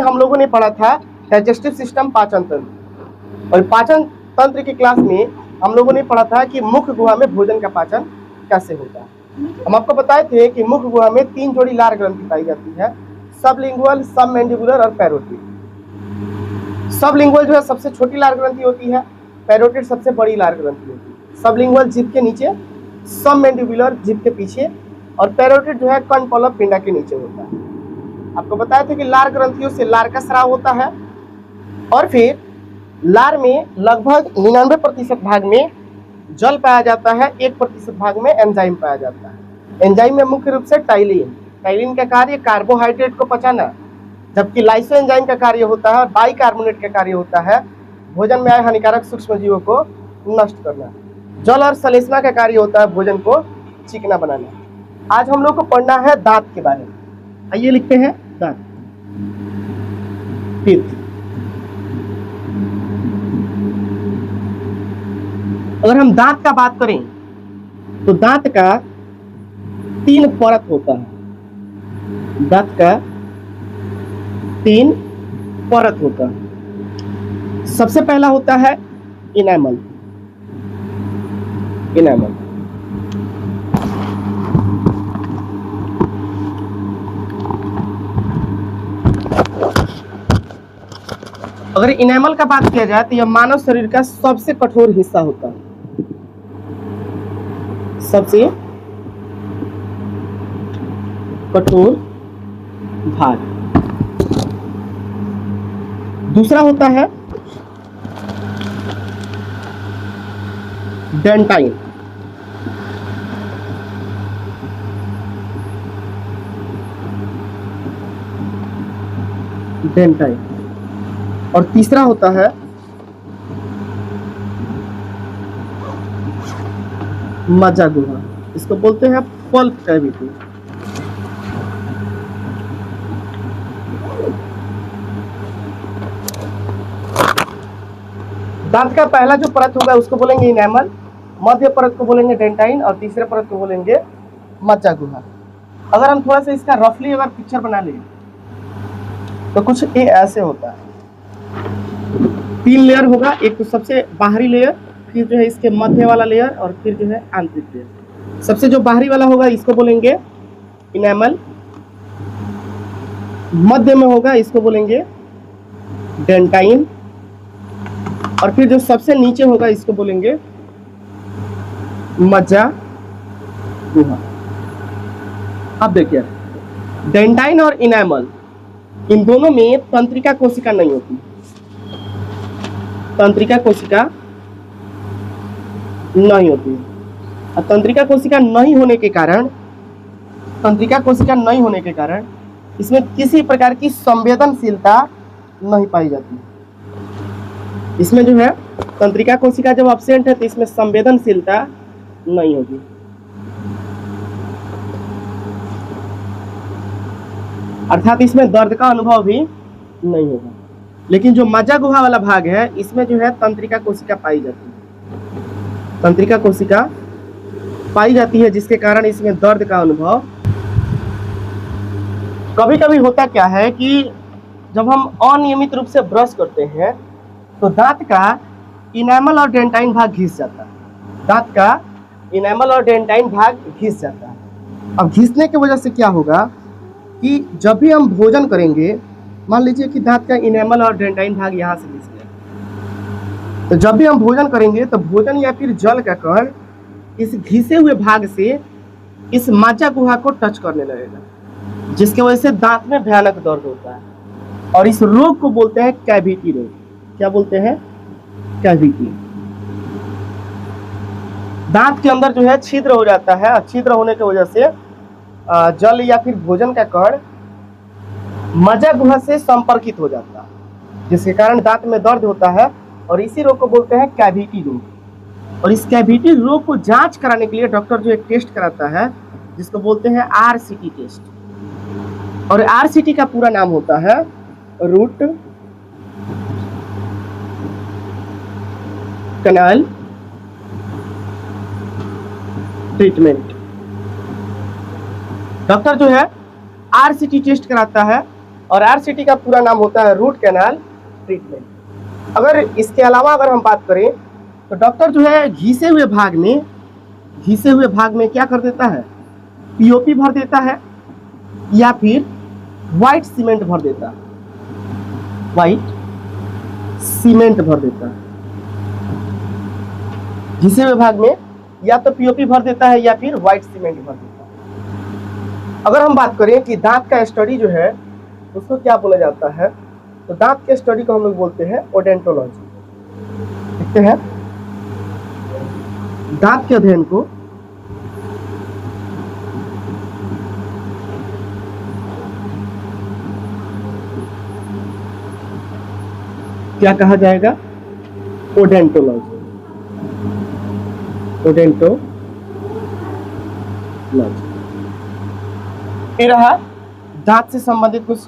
हम लोगों ने पढ़ा था डाइजेस्टिव सिस्टम, पाचन तंत्र। और पाचन तंत्र की क्लास में हम लोगों ने पढ़ा था कि मुख गुहा में भोजन का पाचन कैसे होता है। हम आपको बताए थे कि मुख गुहा में 3 जोड़ी लार ग्रंथि पाई जाती है, सबलिंगुअल, सबमैंडिबुलर और पैरोटिड। सबलिंगुअल जो है सबसे छोटी लार ग्रंथि होती है, पैरोटिड सबसे बड़ी लार ग्रंथि होती है। सबलिंगुअल जीभ के नीचे, सबमैंडिबुलर जीभ के पीछे, और पैरोटिड जो है कर्णपलव पिंडा के नीचे होता है। आपको बताया था कि लार ग्रंथियों से लार का स्राव होता है, और फिर लार में लगभग 99% भाग में जल पाया जाता है, 1% भाग में एंजाइम पाया जाता है। एंजाइम में मुख्य रूप से टाइलिन। टाइलिन का कार्य कार्बोहाइड्रेट को पचाना, जबकि लाइसो एंजाइम का कार्य होता है और बाइकार्बोनेट का कार्य होता है भोजन में आए हानिकारक सूक्ष्म जीवों को नष्ट करना। जल और सलेस्मा का कार्य होता है भोजन को चिकना बनाना। आज हम लोग को पढ़ना है दांत के बारे में। आइए लिखते हैं दांत। टीथ। अगर हम दांत का बात करें तो दांत का 3 परत होता है। दांत का 3 परत होता है। सबसे पहला होता है इनेमल। इनेमल अगर इनेमल का बात किया जाए तो यह मानव शरीर का सबसे कठोर हिस्सा होता है, सबसे कठोर भाग। दूसरा होता है डेंटाइन। डेंटाइन। और तीसरा होता है मज्जा गुहा। इसको बोलते हैं पल्प कैविटी। दांत का पहला जो परत होगा उसको बोलेंगे इनेमल, मध्य परत को बोलेंगे डेंटाइन, और तीसरे परत को बोलेंगे मज्जा गुहा। अगर हम थोड़ा सा इसका रफली अगर पिक्चर बना लें तो कुछ ये ऐसे होता है। 3 लेयर होगा, एक तो सबसे बाहरी लेयर, फिर जो है इसके मध्य वाला लेयर, और फिर जो है आंतरिक लेयर। सबसे जो बाहरी वाला होगा इसको बोलेंगे इनेमल, मध्य में होगा इसको बोलेंगे डेंटाइन, और फिर जो सबसे नीचे होगा इसको बोलेंगे मज्जा गुहा। अब देखिए डेंटाइन और इनेमल, इन दोनों में तंत्रिका कोशिका नहीं होती। तंत्रिका कोशिका नहीं होती है। और तंत्रिका कोशिका नहीं होने के कारण इसमें किसी प्रकार की संवेदनशीलता नहीं पाई जाती। इसमें जो है तंत्रिका कोशिका जब एब्सेंट है तो इसमें संवेदनशीलता नहीं होगी। अर्थात इसमें दर्द का अनुभव भी नहीं होगा। लेकिन जो मज्जा गुहा वाला भाग है इसमें जो है तंत्रिका कोशिका पाई जाती है। तंत्रिका कोशिका पाई जाती है जिसके कारण इसमें दर्द का अनुभव। कभी कभी होता क्या है कि जब हम अनियमित रूप से ब्रश करते हैं तो दांत का इनेमल और डेंटाइन भाग घिस जाता है। दांत का इनेमल और डेंटाइन भाग घिस जाता है। अब घिसने की वजह से क्या होगा कि जब भी हम भोजन करेंगे, मान लीजिए कि दांत का इनेमल और डेंटाइन भाग यहाँ से घिस गया, तो जब भी हम भोजन करेंगे तो भोजन या फिर जल का कण इस घिसे हुए भाग से इस मज्जा गुहा को टच करने लगेगा, जिसकी वजह से दांत में भयानक दर्द होता है। और इस रोग को बोलते हैं कैविटी रोग। क्या बोलते हैं? कैविटी। दांत के अंदर जो है छिद्र हो जाता है, और छिद्र होने की वजह से जल या फिर भोजन का कण मज्जा गुहा से संपर्कित हो जाता है, जिसके कारण दांत में दर्द होता है, और इसी रोग को बोलते हैं कैविटी रोग। और इस कैविटी रोग को जांच कराने के लिए डॉक्टर जो एक टेस्ट कराता है जिसको बोलते हैं RCT टेस्ट। और RCT का पूरा नाम होता है रूट कैनाल ट्रीटमेंट। डॉक्टर जो है RCT टेस्ट कराता है और RCT का पूरा नाम होता है रूट कैनाल ट्रीटमेंट। अगर इसके अलावा अगर हम बात करें तो डॉक्टर जो है घिसे हुए भाग में क्या कर देता है, POP भर देता है या फिर व्हाइट सीमेंट भर देता है, घिसे हुए भाग में या तो POP भर देता है या फिर व्हाइट सीमेंट भर देता है। अगर हम बात करें कि दांत का स्टडी जो है उसको क्या बोला जाता है, तो दांत के स्टडी को हम लोग बोलते हैं ओडेंटोलॉजी। देखते हैं दांत के अध्ययन को क्या कहा जाएगा, ओडेंटोलॉजी। ये रहा दांत से संबंधित कुछ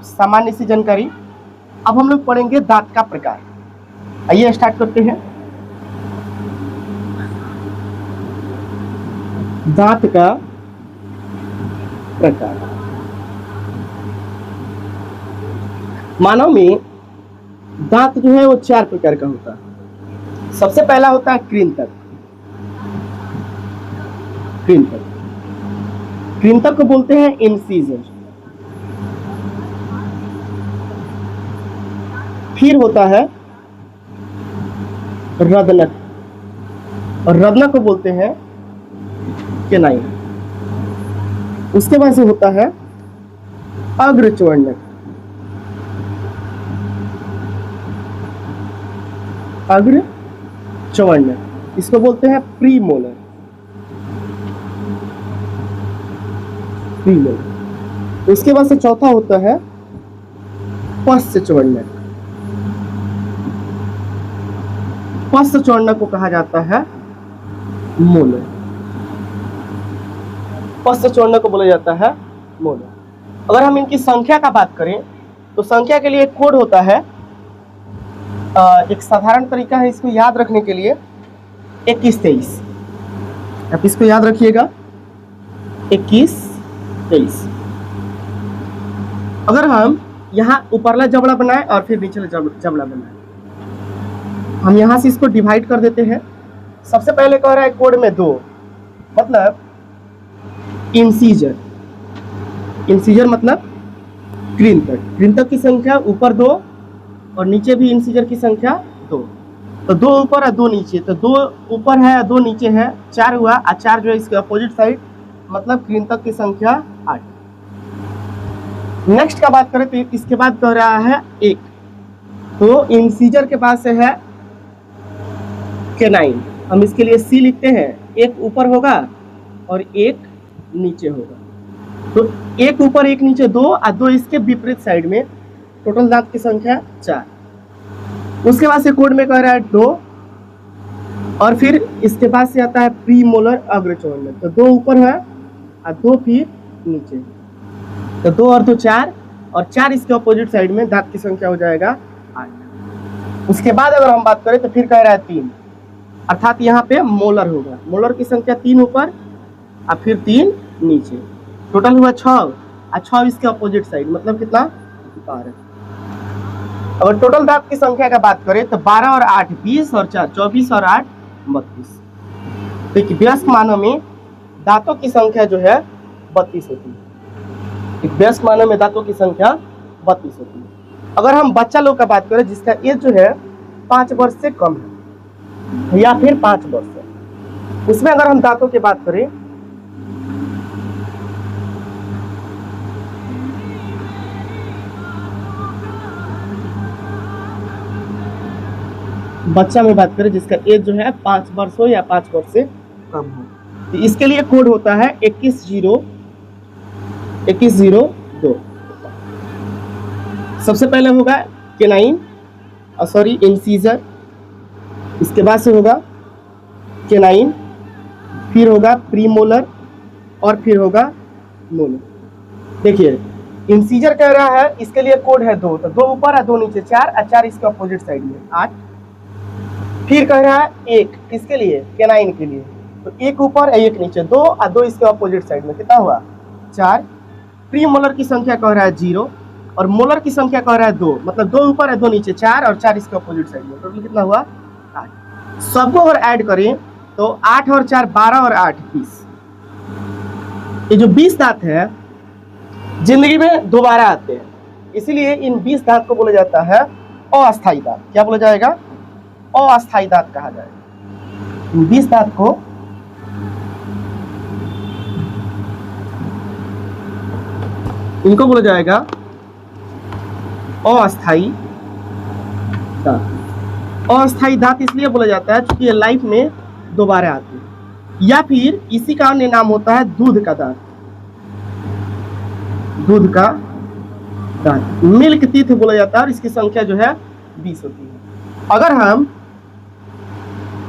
सामान्य सी जानकारी। अब हम लोग पढ़ेंगे दांत का प्रकार। आइए स्टार्ट करते हैं। दांत का प्रकार। मानव में दांत जो है वो 4 प्रकार का होता है। सबसे पहला होता है कृंतक। कृंतक को बोलते हैं इंसीजर। फिर होता है रदनक, और रदनक को बोलते हैं केनाइन। उसके बाद से होता है अग्रचवर्णक। इसको बोलते हैं प्रीमोलर। उसके बाद से चौथा होता है पश्चवर्णक। को कहा जाता है मोलर। पश्चवर्णक को बोला जाता है मोलर। अगर हम इनकी संख्या का बात करें तो संख्या के लिए एक कोड होता है। एक साधारण तरीका है इसको याद रखने के लिए 21-23। आप इसको याद रखिएगा 21-23। अगर हम यहाँ ऊपरला जबड़ा बनाए और फिर निचला जबड़ा बनाए, हम यहाँ से इसको डिवाइड कर देते हैं। सबसे पहले कह रहा है कोड में 2, मतलब इंसीजर मतलब कृंतक की संख्या ऊपर 2 और नीचे भी इंसीजर की संख्या 2। तो 2 ऊपर और 2 नीचे, तो 2 ऊपर है 2 नीचे है, 4 हुआ। और 4 जो है इसके अपोजिट साइड, मतलब कृंतक की संख्या 8। नेक्स्ट का बात करें तो इसके बाद कह रहा है 1, तो इंसीजर के पास से है केनाइन। हम इसके लिए C लिखते हैं। 1 ऊपर होगा और 1 नीचे होगा, तो 1 ऊपर 1 नीचे 2 और 2 इसके विपरीत साइड में, टोटल दांत की संख्या 4। उसके बाद से कोड में कह रहा है 2, और फिर इसके बाद से आता है प्रीमोलर अग्रचवर्णक। तो 2 ऊपर है और 2 फिर नीचे, तो 2 और 2 4, और 4 इसके अपोजिट साइड में, दांत की संख्या हो जाएगा 8। उसके बाद अगर हम बात करें तो फिर कह रहा है 3, अर्थात यहाँ पे मोलर होगा। मोलर की संख्या 3 ऊपर और फिर 3 नीचे, टोटल हुआ 6, और 6 इसके अपोजिट साइड, मतलब कितना 12। अगर टोटल दांत की संख्या का बात करें तो 12 और 8 20 और 4 24 और 8 32। तो एक वयस्क मानव में दांतों की संख्या जो है 32 होती है। एक वयस्क मानव में दांतों की संख्या 32 होती है। अगर हम बच्चा लोग का बात करें जिसका एज जो है 5 वर्ष से कम है या फिर 5 वर्ष है, उसमें अगर हम दांतों की बात करें बच्चा में बात करें जिसका एज जो है 5 वर्ष हो या 5 वर्ष से कम हो, तो इसके लिए कोड होता है 2102। सबसे पहले होगा केनाइन, इंसीजर। इसके बाद से होगा केनाइन, फिर होगा प्रीमोलर और फिर होगा मोलर। देखिए इंसीजर कह रहा है, इसके लिए कोड है 2, तो 2 ऊपर है 2 नीचे 4, और 4 इसके अपोजिट साइड में 8। फिर कह रहा है 1, इसके लिए केनाइन के लिए, तो 1 ऊपर 1 नीचे 2, और 2 इसके अपोजिट साइड में, कितना हुआ 4। प्रीमोलर की संख्या कह रहा है 0, और मोलर की संख्या कह रहा है 2, मतलब 2 ऊपर है 2 नीचे, 4 और 4 इसके अपोजिट साइड में, टोटल कितना हुआ 8। सबको अगर ऐड करें तो 8 और 4 12 और 8 20। ये जो 20 दांत है जिंदगी में दोबारा आते हैं, इसीलिए इन 20 दांत को बोला जाता है अस्थायी दांत। क्या बोला जाएगा? अस्थायी दांत कहा जाएगा। इन 20 दांत को इनको बोला जाएगा अस्थायी दांत। अस्थायी दांत इसलिए बोला जाता है क्योंकि ये लाइफ में दोबारा आते हैं। या फिर इसी का अन्य नाम होता है दूध का दांत। दूध का दांत, मिल्क टीथ बोला जाता है, और इसकी संख्या जो है 20 होती है। अगर हम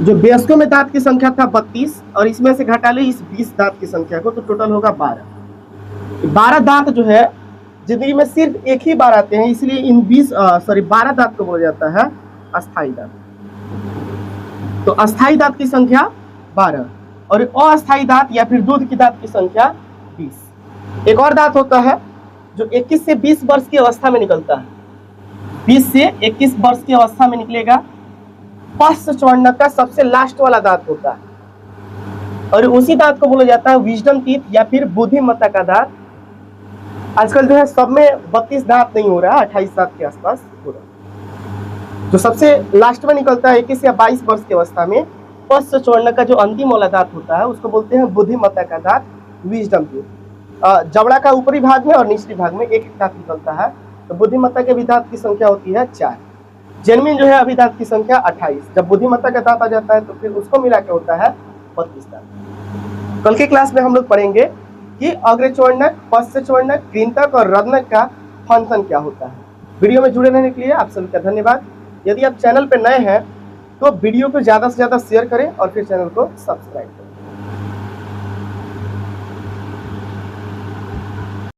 जो वयस्कों में दांत की संख्या था 32 और इसमें से घटा ले इस 20 दांत की संख्या को, तो टोटल होगा 12। 12 दांत जो है जिंदगी में सिर्फ एक ही बार आते हैं, इसलिए इन 12 दांत को बोला जाता है अस्थायी दांत। तो अस्थायी दांत की संख्या 12 और अस्थायी दांत या फिर दूध की दांत की संख्या 20। एक और दांत होता है जो 21 से 20 वर्ष की अवस्था में निकलता है। 20 से 21 वर्ष की अवस्था में निकलेगा। पश्च चौड़नक का सबसे लास्ट वाला दांत होता है और उसी दांत को बोला जाता है विजडम टीथ या फिर बुद्धिमत्ता का दांत। आजकल जो है सब में 32 दांत नहीं हो रहा, 28 दांत के आसपास हो रहा। जो सबसे लास्ट में निकलता है 21 या 22 वर्ष की अवस्था में, पश्च चौड़नक का जो अंतिम वाला दांत होता है उसको बोलते हैं बुद्धिमत्ता का दांत, विजडम टीथ। जबड़ा का ऊपरी भाग में और निचली भाग में एक दांत निकलता है। तो बुद्धिमत्ता के भी दांत की संख्या होती है 4। जेन्युइन जो है अभी दांत की संख्या 28। जब बुद्धिमत्ता का दांत आ जाता है तो फिर उसको मिला के होता है 32 दांत। कल के क्लास में हम लोग पढ़ेंगे कि अग्रचौड़नक, पश्च चौड़नक, कृंतक और रत्नक का फंक्शन क्या होता है। वीडियो में जुड़े रहने के लिए आप सभी का धन्यवाद। यदि आप चैनल पर नए हैं तो वीडियो को ज़्यादा से ज़्यादा शेयर करें और फिर चैनल को सब्सक्राइब करें।